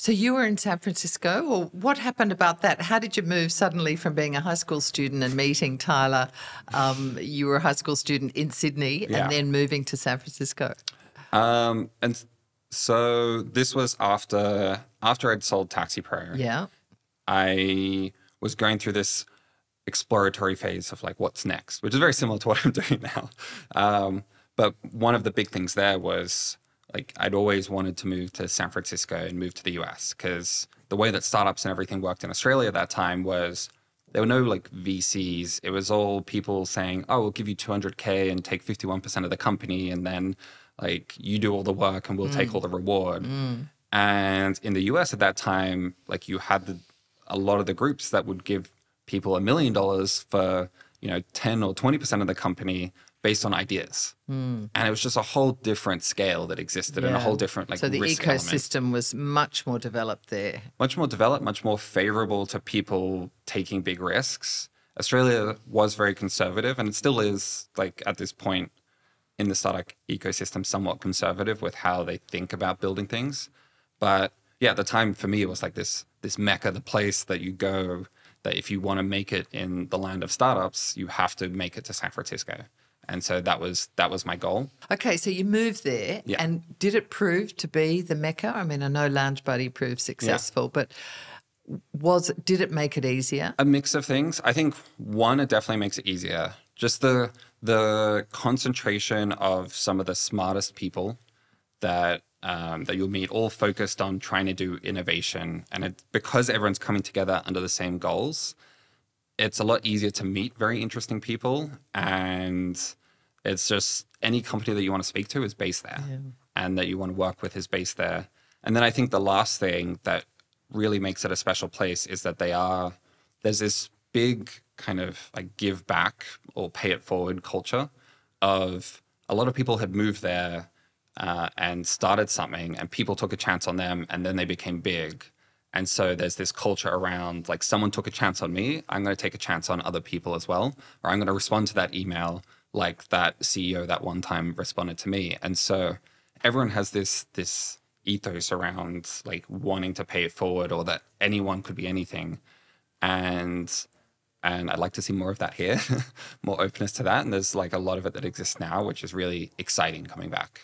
So you were in San Francisco, or what happened about that? How did you move suddenly from being a high school student and meeting Tyler? You were a high school student in Sydney and then moving to San Francisco. And so this was after I'd sold Taxi Pro. Yeah. I was going through this exploratory phase of like, what's next, which is very similar to what I'm doing now. But one of the big things there was like, I'd always wanted to move to San Francisco and move to the US, because the way that startups and everything worked in Australia at that time was there were no like VCs. It was all people saying, oh, we'll give you 200K and take 51% of the company. And then like you do all the work and we'll take all the reward. And in the US at that time, like you had a lot of the groups that would give people $1 million for, 10 or 20% of the company based on ideas. And it was just a whole different scale that existed and a whole different like so the risk ecosystem element. was much more developed there. Much more developed, much more favorable to people taking big risks. Australia was very conservative, and it still is, like at this point in the startup ecosystem, somewhat conservative with how they think about building things. But yeah, at the time for me, it was like this mecca, the place that you go, that if you want to make it in the land of startups, you have to make it to San Francisco. And so that was my goal. Okay, so you moved there, and did it prove to be the mecca? I mean, I know Loungebuddy proved successful, but did it make it easier? A mix of things. I think one, it definitely makes it easier. Just the concentration of some of the smartest people that you'll meet, all focused on trying to do innovation, and because everyone's coming together under the same goals, it's a lot easier to meet very interesting people, and it's just any company that you want to speak to is based there, and that you want to work with is based there. And then I think the last thing that really makes it a special place is that there's this big kind of like give back or pay it forward culture of a lot of people had moved there and started something, and people took a chance on them, and then they became big. And so there's this culture around like, someone took a chance on me, I'm going to take a chance on other people as well, or I'm going to respond to that email like that CEO that one time responded to me. And so everyone has this ethos around like wanting to pay it forward, or that anyone could be anything. And I'd like to see more of that here, more openness to that. And there's like a lot of it that exists now, which is really exciting coming back.